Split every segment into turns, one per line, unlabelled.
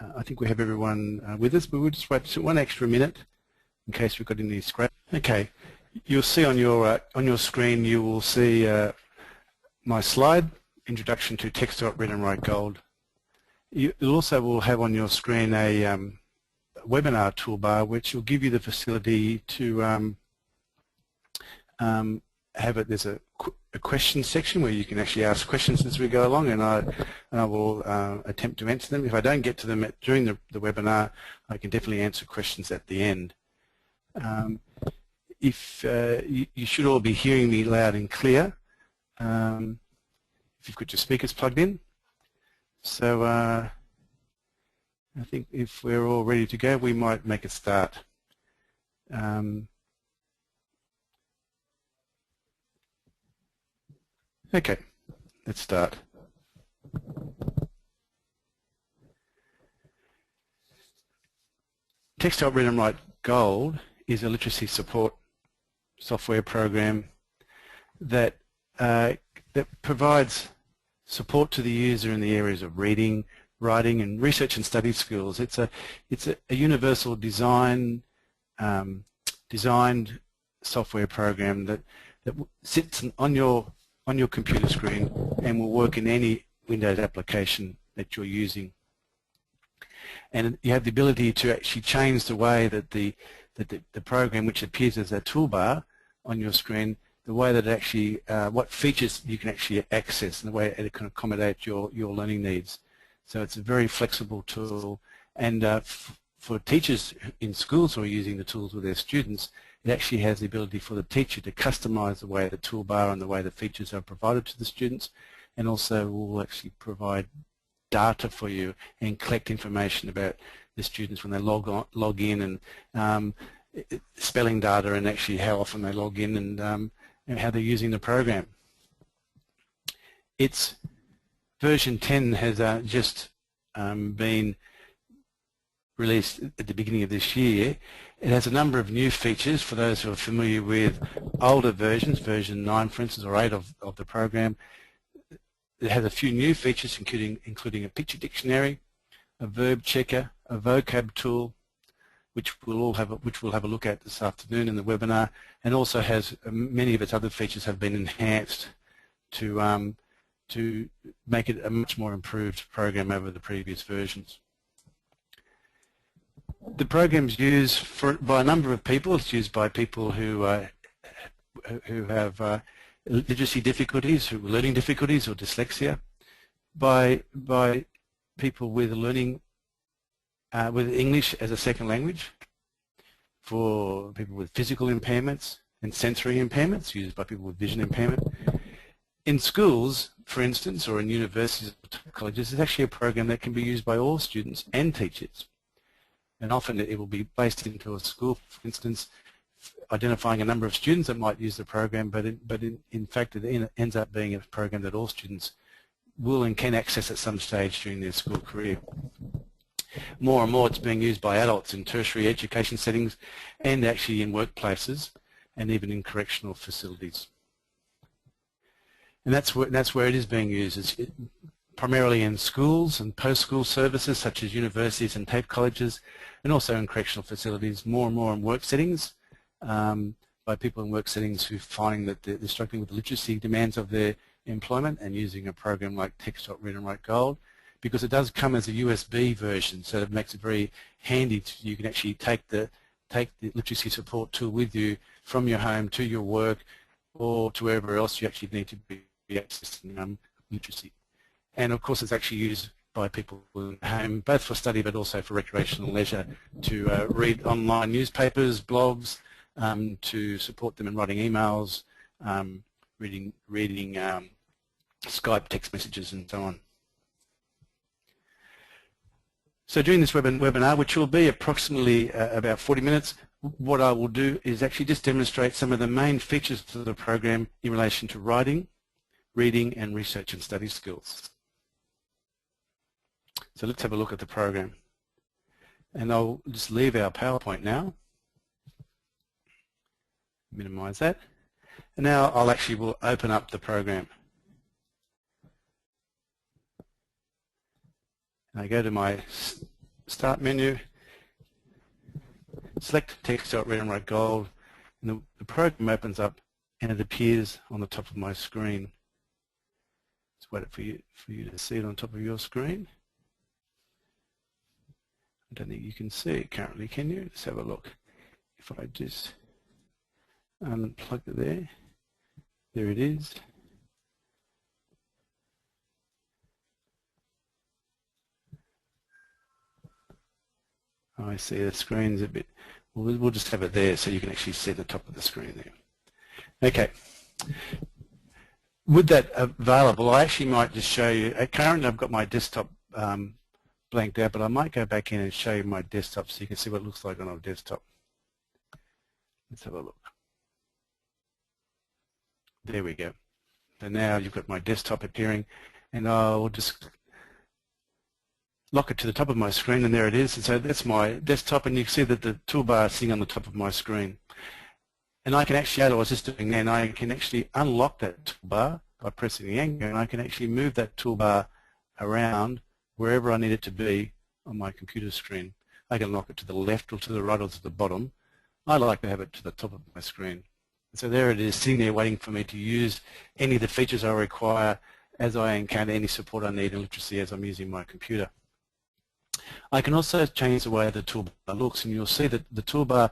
I think we have everyone with us, but we'll just wait one extra minute in case we've got any scratch. Okay, you'll see on your screen, you will see my slide, Introduction to Texthelp Read&Write Gold. You also will have on your screen a webinar toolbar, which will give you the facility to have it. There's a question section where you can actually ask questions as we go along, and I will attempt to answer them. If I don't get to them during the webinar, I can definitely answer questions at the end. You should all be hearing me loud and clear. If you've got your speakers plugged in. So I think if we're all ready to go, we might make a start. Okay, let's start. Texthelp Read&Write Gold is a literacy support software program that provides support to the user in the areas of reading, writing, and research and study skills. It's a universal designed software program that sits on your computer screen and will work in any Windows application that you're using. And you have the ability to actually change the way that the program, which appears as a toolbar on your screen, the way that it actually, what features you can actually access and the way it can accommodate your learning needs. So it's a very flexible tool, and for teachers in schools who are using the tools with their students, it actually has the ability for the teacher to customize the way the toolbar and the way the features are provided to the students, and also will actually provide data for you and collect information about the students when they log in, and spelling data, and actually how often they log in, and how they're using the program. Its version 10 has just been released at the beginning of this year. It has a number of new features for those who are familiar with older versions, version 9 for instance, or 8 of the program. It has a few new features including a picture dictionary, a verb checker, a vocab tool, which we'll have a look at this afternoon in the webinar, and also has many of its other features have been enhanced to make it a much more improved program over the previous versions. The program is used by a number of people. It's used by people who have literacy difficulties, who learning difficulties or dyslexia, by people with learning with English as a second language, for people with physical impairments and sensory impairments, used by people with vision impairment. In schools, for instance, or in universities or colleges, it's actually a program that can be used by all students and teachers. And often it will be placed into a school, for instance, identifying a number of students that might use the program, but in fact it ends up being a program that all students will and can access at some stage during their school career. More and more it's being used by adults in tertiary education settings, and actually in workplaces, and even in correctional facilities. And that's where it is being used. It's primarily in schools and post-school services such as universities and TAFE colleges, and also in correctional facilities, more and more in work settings, by people in work settings who find that they're struggling with the literacy demands of their employment, and using a program like Texthelp Read&Write Gold, because it does come as a USB version, so it makes it very handy. You can actually take the literacy support tool with you from your home to your work, or to wherever else you actually need to be accessing literacy. And of course it's actually used by people at home, both for study but also for recreational leisure, to read online newspapers, blogs, to support them in writing emails, reading Skype text messages and so on. So during this webinar, which will be approximately about 40 minutes, what I will do is actually just demonstrate some of the main features of the program in relation to writing, reading, and research and study skills. So let's have a look at the program. And I'll just leave our PowerPoint now. Minimize that. And now will open up the program. I go to my Start menu, select Texthelp Read&Write Gold, and the program opens up and it appears on the top of my screen. Let's wait for you to see it on top of your screen. I don't think you can see it currently, can you? Let's have a look. If I just unplug it there it is. I see the screen's a bit, we'll just have it there so you can actually see the top of the screen there. Okay. With that available, I actually might just show you, currently I've got my desktop blanked out, but I might go back in and show you my desktop so you can see what it looks like on our desktop. Let's have a look. There we go. So now you've got my desktop appearing, and I'll just lock it to the top of my screen, and there it is. And so that's my desktop, and you can see that the toolbar is sitting on the top of my screen. And I can actually, as I was just doing then, I can actually unlock that toolbar by pressing the anchor, and I can actually move that toolbar around wherever I need it to be on my computer screen. I can lock it to the left or to the right or to the bottom. I like to have it to the top of my screen. So there it is, sitting there waiting for me to use any of the features I require as I encounter any support I need in literacy as I'm using my computer. I can also change the way the toolbar looks, and you'll see that the toolbar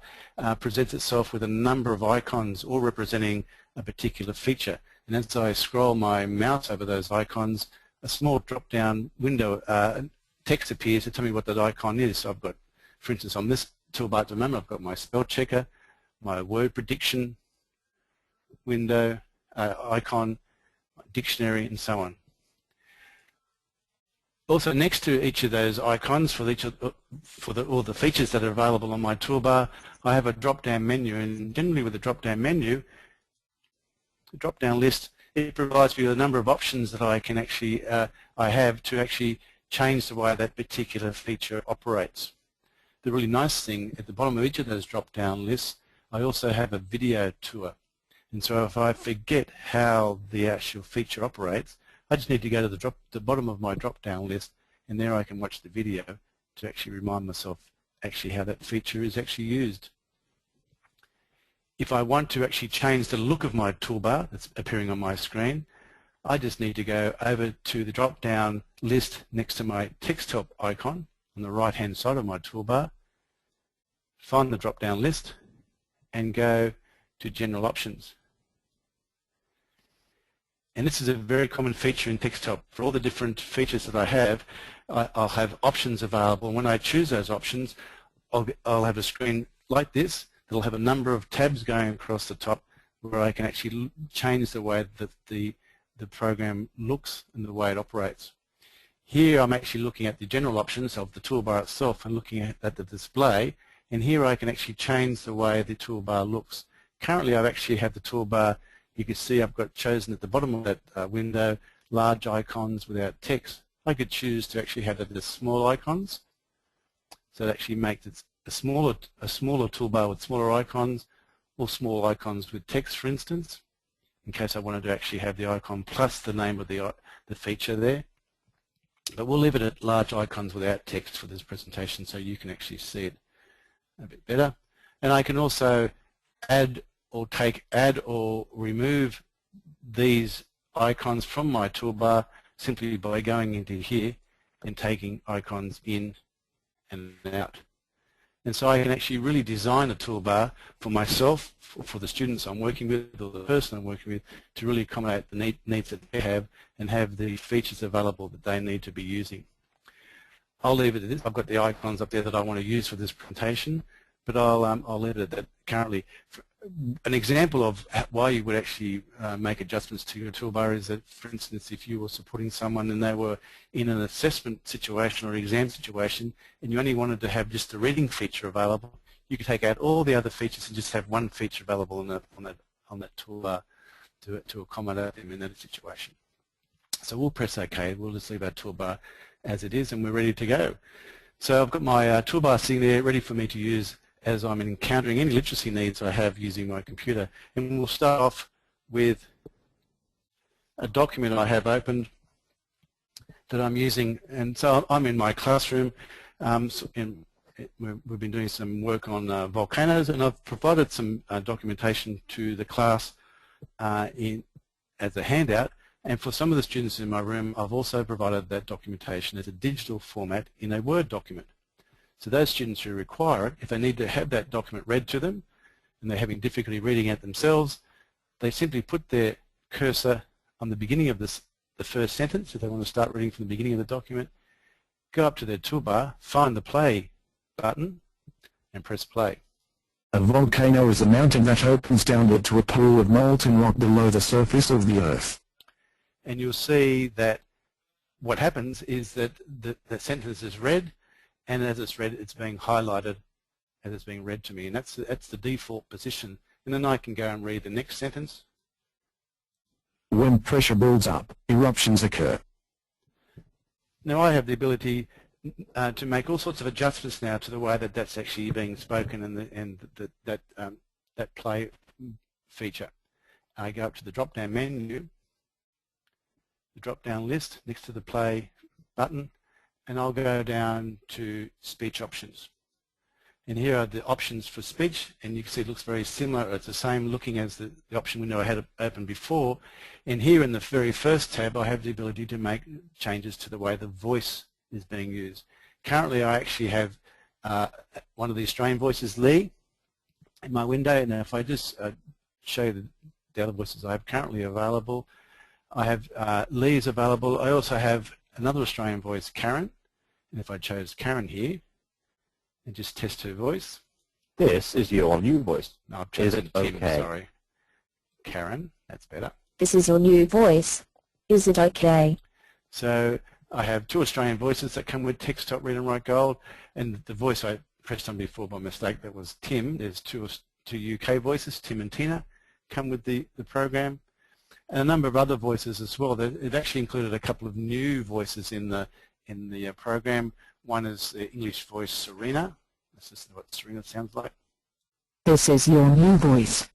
presents itself with a number of icons all representing a particular feature. And as I scroll my mouse over those icons, a small drop-down window text appears to tell me what that icon is. So I've got, for instance, on this toolbar at the moment, I've got my spell checker, my word prediction window, icon, dictionary, and so on. Also, next to each of those icons for all the features that are available on my toolbar, I have a drop-down menu, and generally with a drop-down menu, the drop-down list, it provides me with a number of options that I can actually I have to actually change the way that particular feature operates. The really nice thing at the bottom of each of those drop-down lists, I also have a video tour. And so if I forget how the actual feature operates, I just need to go to the bottom of my drop-down list, and there I can watch the video to actually remind myself actually how that feature is actually used. If I want to actually change the look of my toolbar that's appearing on my screen, I just need to go over to the drop-down list next to my Texthelp icon on the right-hand side of my toolbar, find the drop-down list, and go to General Options. And this is a very common feature in Texthelp. For all the different features that I have, I'll have options available. When I choose those options, I'll have a screen like this that'll have a number of tabs going across the top where I can actually change the way that the program looks and the way it operates. Here I'm actually looking at the general options of the toolbar itself and looking at the display, and here I can actually change the way the toolbar looks. Currently I actually have the toolbar, you can see I've got chosen at the bottom of that window large icons without text. I could choose to actually have it as small icons, so it actually makes it a smaller toolbar with smaller icons, or small icons with text, for instance, in case I wanted to actually have the icon plus the name of the feature there. But we'll leave it at large icons without text for this presentation so you can actually see it a bit better. And I can also add or remove these icons from my toolbar simply by going into here and taking icons in and out. And so I can actually really design a toolbar for myself, for the students I'm working with, or the person I'm working with, to really accommodate the needs that they have and have the features available that they need to be using. I'll leave it at this. I've got the icons up there that I want to use for this presentation, but I'll leave it at that currently. An example of why you would actually make adjustments to your toolbar is that, for instance, if you were supporting someone and they were in an assessment situation or exam situation and you only wanted to have just the reading feature available, you could take out all the other features and just have one feature available on that toolbar to accommodate them in that situation. So we'll press OK. We'll just leave our toolbar as it is and we're ready to go. So I've got my toolbar sitting there ready for me to use as I'm encountering any literacy needs I have using my computer. And we'll start off with a document I have opened that I'm using. And so I'm in my classroom, We've been doing some work on volcanoes, and I've provided some documentation to the class as a handout. And for some of the students in my room, I've also provided that documentation as a digital format in a Word document. So those students who require it, if they need to have that document read to them, and they're having difficulty reading it themselves, they simply put their cursor on the beginning of the first sentence, if they want to start reading from the beginning of the document, go up to their toolbar, find the play button, and press play.
A volcano is a mountain that opens downward to a pool of molten rock below the surface of the Earth.
And you'll see that what happens is that the sentence is read, and as it's read, it's being highlighted as it's being read to me, and that's the default position. And then I can go and read the next sentence.
When pressure builds up, eruptions occur.
Now I have the ability to make all sorts of adjustments now to the way that that's actually being spoken and that play feature. I go up to the drop-down menu, the drop-down list next to the play button, and I'll go down to speech options. And here are the options for speech, and you can see it looks very similar. It's the same looking as the option window I had open before. And here in the very first tab, I have the ability to make changes to the way the voice is being used. Currently, I actually have one of the Australian voices, Lee, in my window. And if I just show you the other voices I have currently available, I have Lee is available. I also have another Australian voice, Karen. And if I chose Karen here, and just test her voice.
This is your new voice.
No, I've chosen Tim,
okay?
Sorry. Karen, that's better.
This is your new voice. Is it okay?
So I have two Australian voices that come with Texthelp Read&Write Gold, and the voice I pressed on before by mistake, that was Tim. There's two UK voices, Tim and Tina, come with the program, and a number of other voices as well. It actually included a couple of new voices in the program. One is the English voice, Serena. This is what Serena sounds like.
This is your new voice.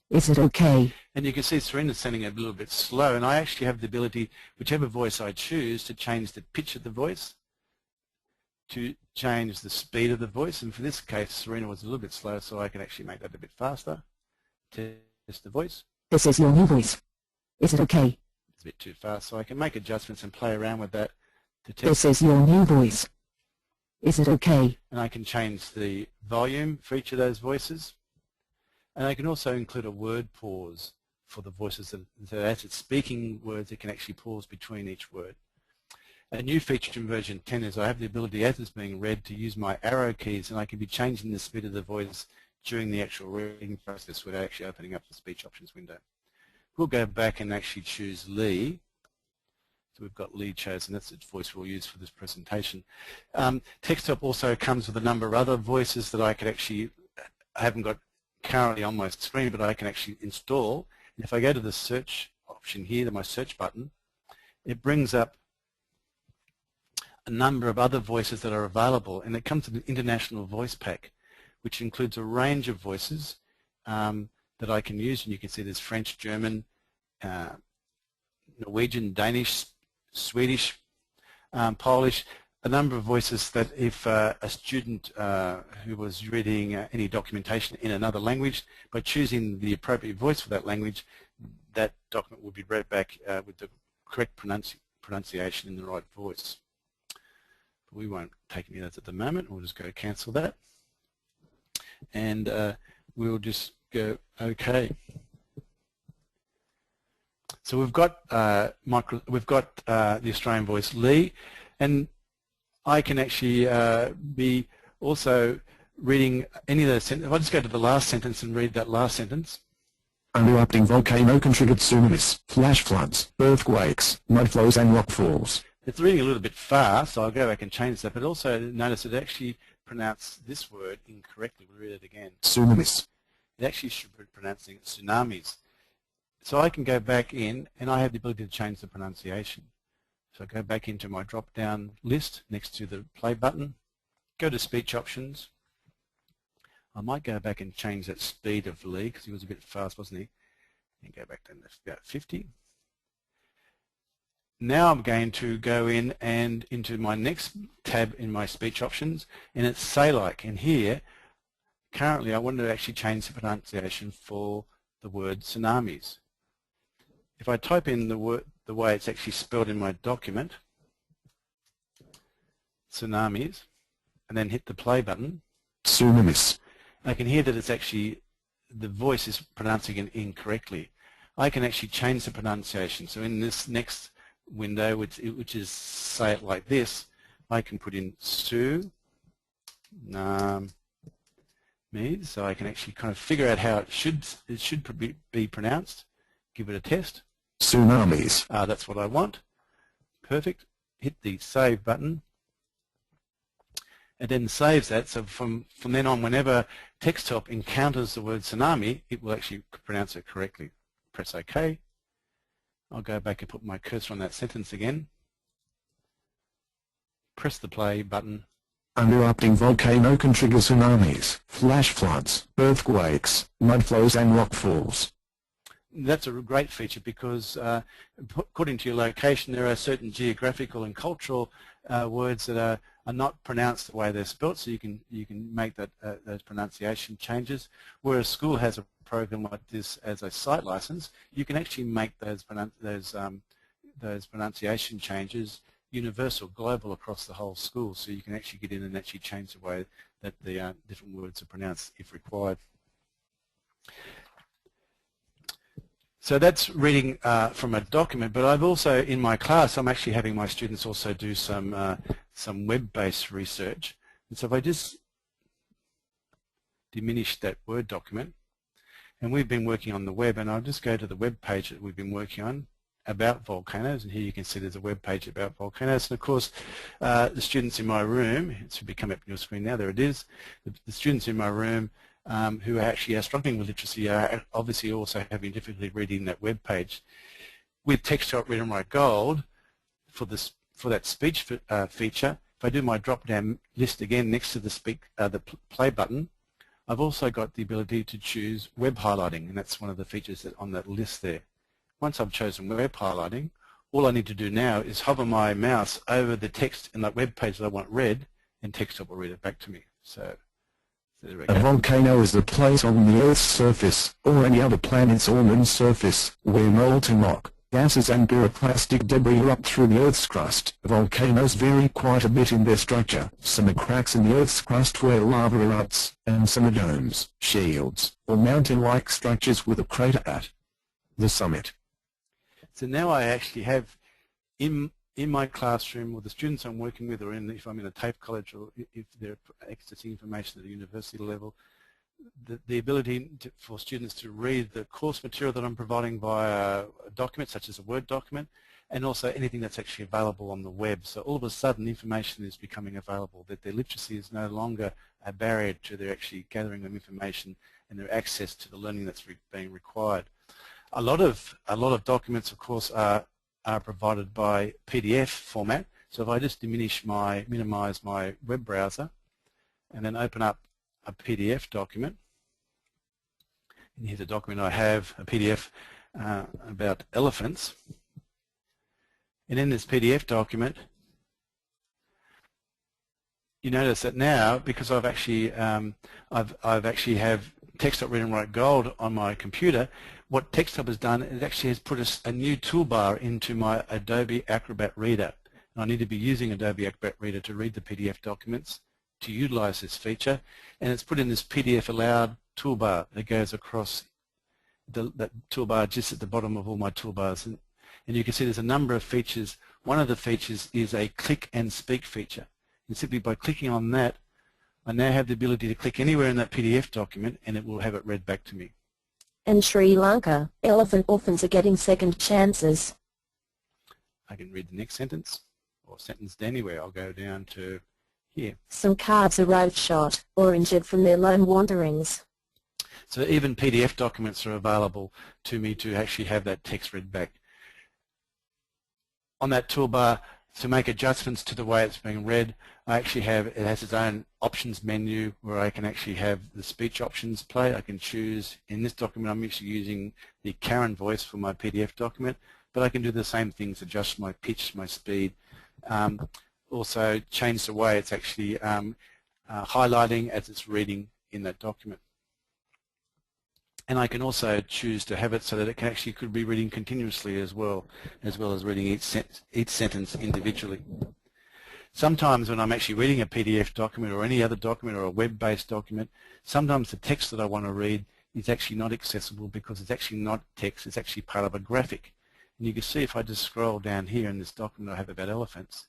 Is it okay?
And you can see Serena's sounding a little bit slow, and I actually have the ability, whichever voice I choose, to change the pitch of the voice, to change the speed of the voice. And for this case, Serena was a little bit slow, so I can actually make that a bit faster. Test the voice.
This is your new voice. Is it okay?
It's a bit too fast, so I can make adjustments and play around with that.
This is your new voice. Is it okay?
And I can change the volume for each of those voices. And I can also include a word pause for the voices, so as it's speaking words, it can actually pause between each word. A new feature in version 10 is I have the ability, as it's being read, to use my arrow keys, and I can be changing the speed of the voice during the actual reading process without actually opening up the speech options window. We'll go back and actually choose Lee. So we've got Lee chosen. That's the voice we'll use for this presentation. Texthelp also comes with a number of other voices that I haven't got currently on my screen, but I can actually install. And if I go to the search option here, my search button, it brings up a number of other voices that are available, and it comes with an international voice pack, which includes a range of voices that I can use. And you can see there's French, German, Norwegian, Danish, Swedish, Polish, a number of voices that if a student who was reading any documentation in another language, by choosing the appropriate voice for that language, that document will be read back with the correct pronunciation in the right voice. But we won't take any of those at the moment. We'll just go cancel that. And we'll just go OK. So we've got the Australian voice Lee, and I can actually be also reading any of those sentences. If I just go to the last sentence and read that last sentence.
An erupting volcano can trigger tsunamis, flash floods, earthquakes, mudflows and rockfalls.
It's reading a little bit fast, so I'll go back and change that, but also notice it actually pronounced this word incorrectly. We'll read it again.
Tsunamis.
It actually should be pronouncing tsunamis. So I can go back in, and I have the ability to change the pronunciation. So I go back into my drop-down list next to the play button, go to speech options. I might go back and change that speed of Lee, because he was a bit fast, wasn't he? And go back to about 50. Now I'm going to go in and into my next tab in my speech options, and it's say like. And here, currently I want to actually change the pronunciation for the word tsunamis. If I type in the way it's actually spelled in my document, tsunamis, and then hit the play button,
tsunamis,
I can hear that it's actually, the voice is pronouncing it incorrectly. I can actually change the pronunciation. So in this next window, which is say it like this, I can put in su, me, so I can actually kind of figure out how it should be pronounced. Give it a test.
tsunamis.
That's what I want. Perfect. Hit the save button. It then saves that, so from then on, whenever Texthelp encounters the word tsunami, it will actually pronounce it correctly. Press OK. I'll go back and put my cursor on that sentence again. Press the play button.
An erupting volcano can trigger tsunamis, flash floods, earthquakes, mudflows and rockfalls.
That's a great feature because according to your location, there are certain geographical and cultural words that are not pronounced the way they're spelt, so you can make those pronunciation changes. Where a school has a program like this as a site license, you can actually make those pronunciation changes universal, global across the whole school, so you can actually get in and actually change the way that the different words are pronounced if required. So that's reading from a document, but I've also, in my class, I'm actually having my students also do some web-based research. And so if I just diminish that Word document, and we've been working on the web, and I'll just go to the web page that we've been working on about volcanoes, and here you can see there's a web page about volcanoes. And of course, the students in my room, it should be coming up on your screen now, there it is, the students in my room who actually are struggling with literacy are obviously also having difficulty reading that web page. With Texthelp Read&Write Gold, for that speech feature, if I do my drop-down list again next to the play button, I've also got the ability to choose web highlighting, and that's one of the features on that list there. Once I've chosen web highlighting, all I need to do now is hover my mouse over the text in that web page that I want read, and Texthelp will read it back to me. So there we go.
A volcano is a place on the Earth's surface, or any other planet's or moon's surface, where molten rock, gases and pyroclastic debris erupt through the Earth's crust. Volcanoes vary quite a bit in their structure. Some are cracks in the Earth's crust where lava erupts, and some are domes, shields, or mountain-like structures with a crater at the summit.
So now I actually have in my classroom, or the students I'm working with, or if I'm in a TAFE college, or if they're accessing information at a university level, the ability for students to read the course material that I'm providing via a document, such as a Word document, and also anything that's actually available on the web. So all of a sudden, information is becoming available, that their literacy is no longer a barrier to their actually gathering of information and their access to the learning that's being required. A lot of documents, of course, are provided by PDF format. So if I just minimize my web browser, and then open up a PDF document, and here's a document I have, a PDF about elephants. And in this PDF document, you notice that now, because I've actually have Texthelp Read&Write Gold on my computer, what Texthelp has done is actually has put a new toolbar into my Adobe Acrobat Reader. And I need to be using Adobe Acrobat Reader to read the PDF documents to utilize this feature, and it's put in this PDF Allowed toolbar that goes across that toolbar just at the bottom of all my toolbars. And you can see there's a number of features. One of the features is a click and speak feature. And simply by clicking on that, I now have the ability to click anywhere in that PDF document and it will have it read back to me.
In Sri Lanka, elephant orphans are getting second chances.
I can read the next sentence, or sentence anywhere. I'll go down to here.
Some calves arrived shot or injured from their lone wanderings.
So even PDF documents are available to me to actually have that text read back. On that toolbar, to make adjustments to the way it's being read, it has its own options menu where I can actually have the speech options play. I can choose, in this document I'm actually using the Karen voice for my PDF document, but I can do the same things, adjust my pitch, my speed, also change the way it's actually highlighting as it's reading in that document. And I can also choose to have it so that it could be reading continuously as well as reading each sentence individually. Sometimes when I'm actually reading a PDF document or any other document or a web-based document, sometimes the text that I want to read is actually not accessible because it's actually not text, it's actually part of a graphic. And you can see if I just scroll down here in this document I have about elephants,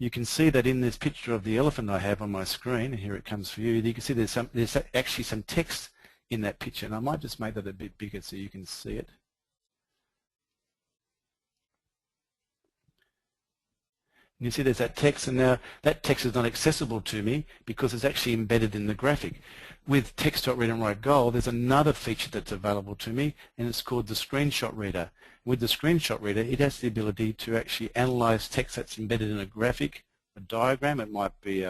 you can see that in this picture of the elephant I have on my screen, and here it comes for you, you can see there's actually some text in that picture, and I might just make that a bit bigger so you can see it. And you see there's that text, and now that text is not accessible to me because it's actually embedded in the graphic. With Texthelp Read&Write Gold, there's another feature that's available to me, and it's called the Screenshot Reader. With the Screenshot Reader, it has the ability to actually analyze text that's embedded in a graphic, a diagram. It might be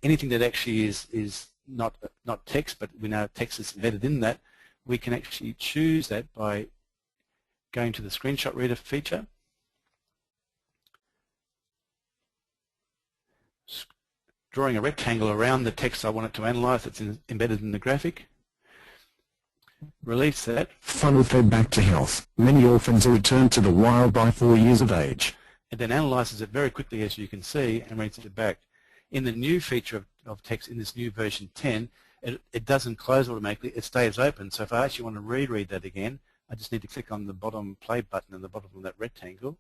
anything that actually is not text, but we know text is embedded in that. We can actually choose that by going to the Screenshot Reader feature. Drawing a rectangle around the text I want it to analyze that's embedded in the graphic. Release that.
Funnel fed back to health. Many orphans are returned to the wild by 4 years of age.
And then analyzes it very quickly, as you can see, and reads it back. In the new feature of text in this new version 10, it doesn't close automatically, it stays open. So if I actually want to reread that again, I just need to click on the bottom play button in the bottom of that rectangle.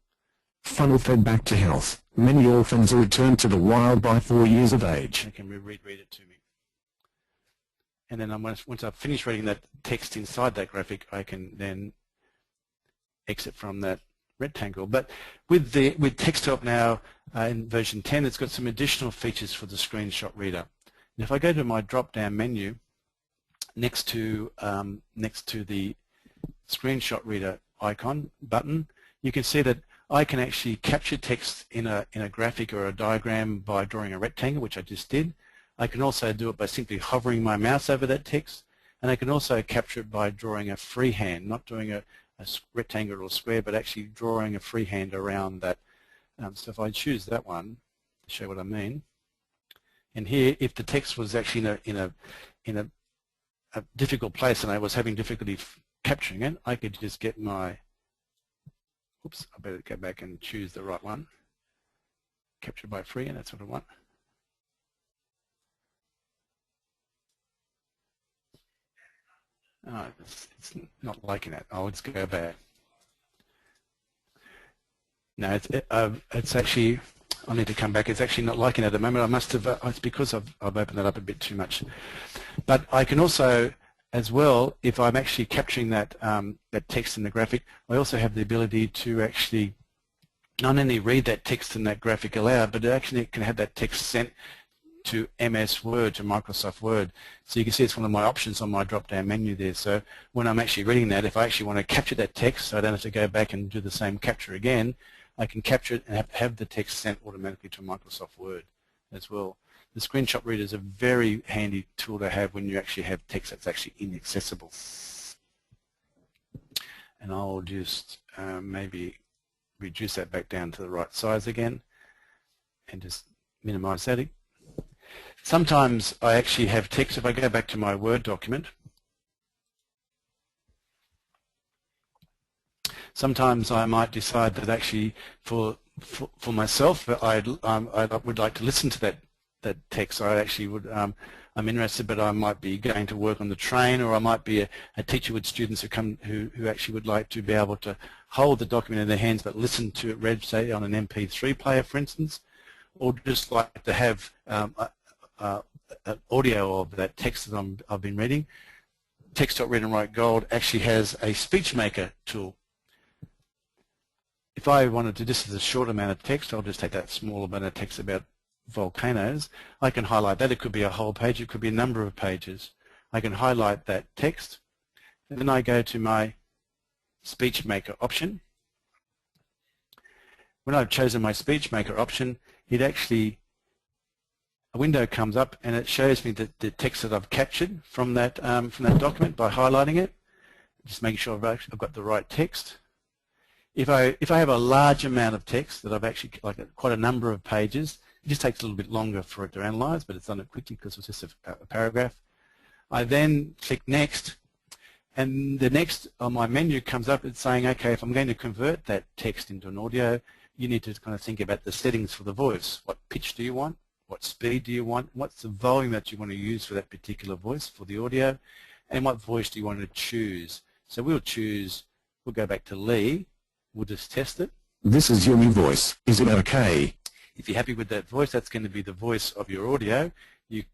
Funnel fed back to health. Many orphans are returned to the wild by 4 years of age.
It can reread it to me. And then once I've finished reading that text inside that graphic, I can then exit from that rectangle. But with Texthelp now in version 10, it's got some additional features for the Screenshot Reader. And if I go to my drop-down menu next to the Screenshot Reader icon button, you can see that I can actually capture text in a graphic or a diagram by drawing a rectangle, which I just did. I can also do it by simply hovering my mouse over that text, and I can also capture it by drawing a freehand, not doing a rectangle or square, but actually drawing a freehand around that. So if I choose that one to show what I mean, and here, if the text was actually in a difficult place and I was having difficulty capturing it, I could just get my oops, I better go back and choose the right one. Capture by freehand, that's what I want. Oh, it's not liking that. I'll just go back. No, it's actually, I need to come back. It's actually not liking it at the moment. I must have, it's because I've opened that up a bit too much. But I can also, as well, if I'm actually capturing that that text in the graphic, I also have the ability to actually not only read that text in that graphic aloud, but actually it can have that text sent to MS Word, to Microsoft Word. So you can see it's one of my options on my drop-down menu there. So when I'm actually reading that, if I actually want to capture that text, so I don't have to go back and do the same capture again, I can capture it and have the text sent automatically to Microsoft Word as well. The Screenshot Reader is a very handy tool to have when you actually have text that's actually inaccessible. And I'll just maybe reduce that back down to the right size again and just minimize that. Sometimes I actually have text. If I go back to my Word document, sometimes I might decide that actually for myself I would like to listen to that text. I actually would, I'm interested, but I might be going to work on the train, or I might be a teacher with students who actually would like to be able to hold the document in their hands but listen to it read, say, on an MP3 player, for instance, or just like to have audio of that text that I've been reading. Texthelp Read&Write Gold actually has a speech maker tool. If I wanted to, this is a short amount of text, I'll just take that small amount of text about volcanoes. I can highlight that. It could be a whole page, it could be a number of pages. I can highlight that text, and then I go to my speech maker option. When I've chosen my speech maker option, it actually, a window comes up and it shows me the text that I've captured from that document by highlighting it, just making sure I've got the right text. If I have a large amount of text that I've actually, like quite a number of pages, it just takes a little bit longer for it to analyse, but it's done it quickly because it's just a paragraph. I then click Next, and the next on my menu comes up. It's saying, okay, if I'm going to convert that text into an audio, you need to kind of think about the settings for the voice. What pitch do you want? What speed do you want? What's the volume that you want to use for that particular voice for the audio? And what voice do you want to choose? So we'll go back to Lee. We'll just test it.
This is your new voice. Is it okay?
If you're happy with that voice, that's going to be the voice of your audio. You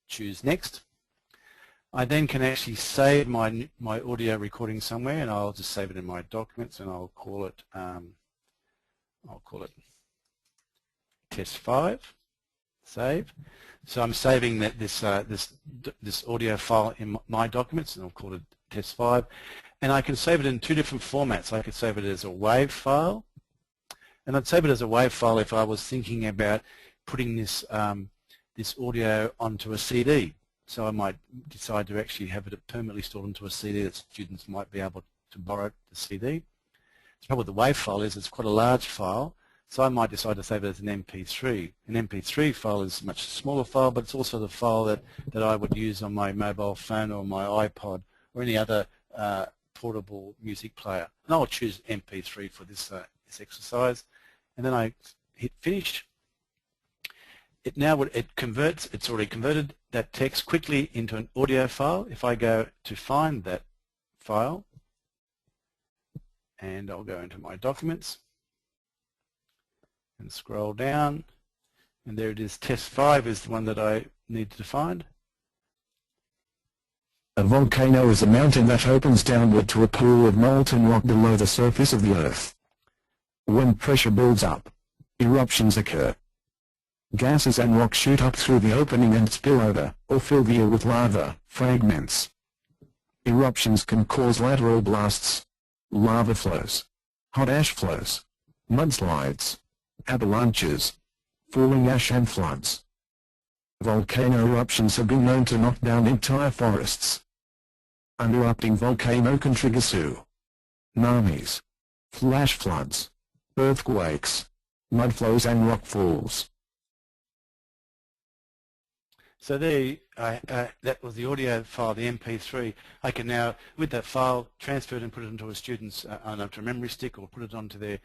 choose Next. I then can actually save my audio recording somewhere, and I'll just save it in my documents, and I'll call it Test 5. Save. So I'm saving that this audio file in my documents, and I'll call it Test 5. And I can save it in two different formats. I could save it as a WAV file, and I'd save it as a WAV file if I was thinking about putting this audio onto a CD. So I might decide to actually have it permanently stored onto a CD that students might be able to borrow the CD. The problem with the WAV file is it's quite a large file, so I might decide to save it as an MP3. An MP3 file is a much smaller file, but it's also the file that I would use on my mobile phone or my iPod or any other portable music player. And I'll choose MP3 for this exercise, and then I hit Finish. It's already converted that text quickly into an audio file. If I go to find that file, and I'll go into my documents and scroll down, and there it is. Test 5 is the one that I need to find.
A volcano is a mountain that opens downward to a pool of molten rock below the surface of the Earth. When pressure builds up, eruptions occur. Gases and rock shoot up through the opening and spill over, or fill the air with lava fragments. Eruptions can cause lateral blasts, lava flows, hot ash flows, mudslides, avalanches, falling ash and floods. Volcano eruptions have been known to knock down entire forests. An erupting volcano can trigger tsunamis, flash floods, earthquakes, mud flows and rock falls.
So there, that was the audio file, the MP3. I can now, with that file, transfer it and put it into a student's onto a memory stick, or put it onto their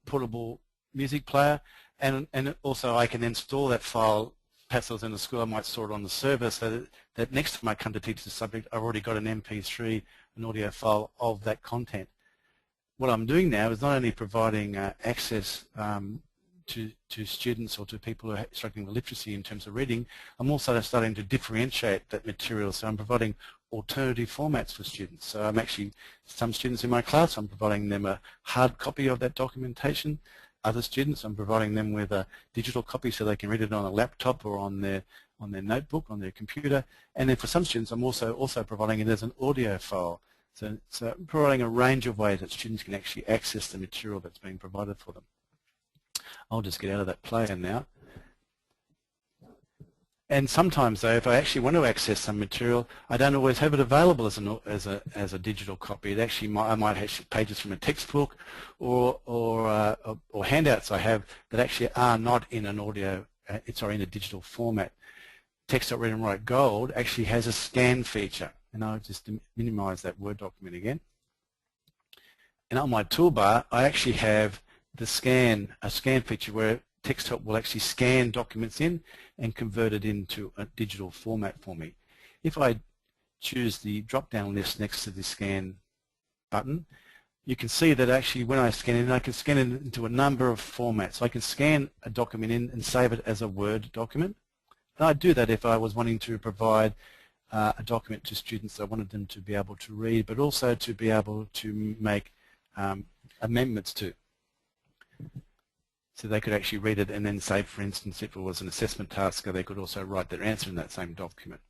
portable music player, and also I can then store that file. Perhaps I was in the school, I might store it on the server, so that next time I come to teach the subject, I've already got an MP3, an audio file of that content. What I'm doing now is not only providing access to students or to people who are struggling with literacy in terms of reading, I'm also starting to differentiate that material. So I'm providing alternative formats for students. So I'm actually, some students in my class, I'm providing them a hard copy of that documentation. Other students, I'm providing them with a digital copy so they can read it on a laptop or on their notebook, on their computer. And then for some students, I'm also providing it as an audio file. So I'm providing a range of ways that students can actually access the material that's being provided for them. I'll just get out of that player now. And sometimes, though, if I actually want to access some material, I don't always have it available as a digital copy. It actually I might have pages from a textbook or handouts I have that actually are not in an in a digital format. Texthelp Read&Write Gold actually has a scan feature, and I'll just minimize that Word document again. And on my toolbar, I actually have a scan feature where Texthelp will actually scan documents in and convert it into a digital format for me. If I choose the drop-down list next to the scan button, you can see that actually when I scan it, I can scan it into a number of formats. So I can scan a document in and save it as a Word document. And I'd do that if I was wanting to provide a document to students that I wanted them to be able to read, but also to be able to make amendments to. So they could actually read it and then say, for instance, if it was an assessment task, they could also write their answer in that same document.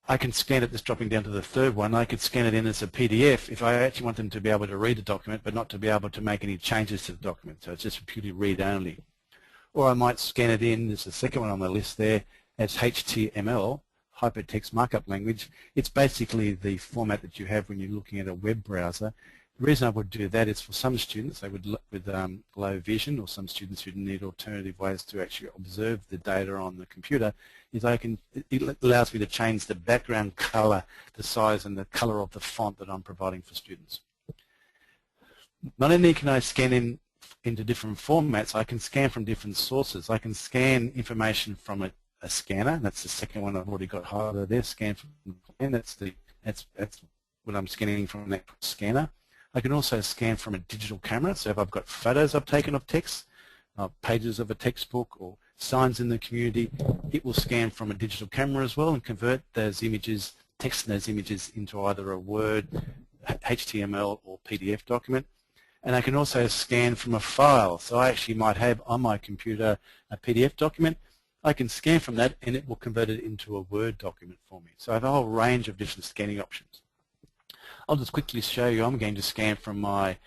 I can scan it, just dropping down to the third one. I could scan it in as a PDF if I actually want them to be able to read a document but not to be able to make any changes to the document. So it's just purely read only. Or I might scan it in, there's the second one on the list there, as HTML hypertext markup language. It's basically the format that you have when you're looking at a web browser. The reason I would do that is for some students with low vision, or some students who need alternative ways to actually observe the data on the computer, is it allows me to change the background color, the size and the color of the font that I'm providing for students. Not only can I scan into different formats, I can scan from different sources. I can scan information from a scanner. That's the second one I've already got highlighted there. Scan from, and that's what I'm scanning from that scanner. I can also scan from a digital camera. So if I've got photos I've taken of text, pages of a textbook, or signs in the community, it will scan from a digital camera as well and convert those images, text in those images, into either a Word, HTML, or PDF document. And I can also scan from a file. So I actually might have on my computer a PDF document. I can scan from that and it will convert it into a Word document for me. So I have a whole range of different scanning options. I'll just quickly show you. I'm going to scan from my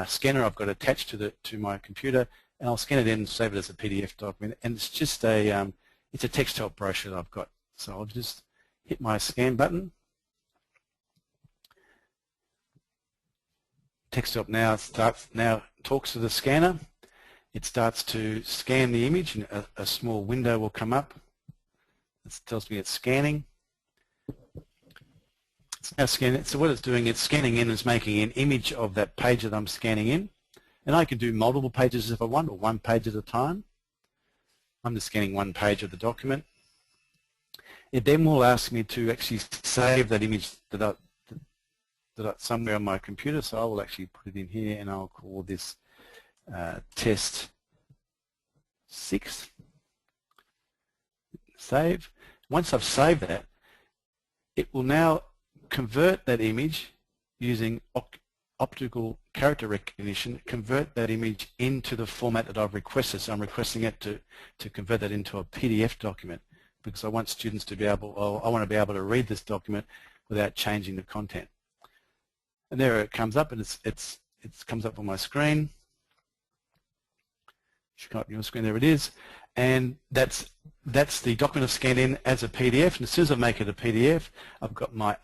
scanner I've got attached to my computer, and I'll scan it in and save it as a PDF document. And it's just it's a Texthelp brochure that I've got. So I'll just hit my scan button. Texthelp now talks to the scanner. It starts to scan the image, and a small window will come up. It tells me it's scanning. It's now scanning. So what it's doing, it's scanning in, it's making an image of that page that I'm scanning in. And I can do multiple pages if I want, or one page at a time. I'm just scanning one page of the document. It then will ask me to actually save that image somewhere on my computer. So I will actually put it in here, and I'll call this test 6. Save. Once I've saved that, it will now convert that image using optical character recognition, convert that image into the format that I've requested. So I'm requesting it to convert that into a PDF document, because I want students to be able, I want to be able to read this document without changing the content. And there it comes up, and it comes up on my screen. Should come up on your screen. There it is, and that's the document I've scanned in as a PDF. And as soon as I make it a PDF, I've got my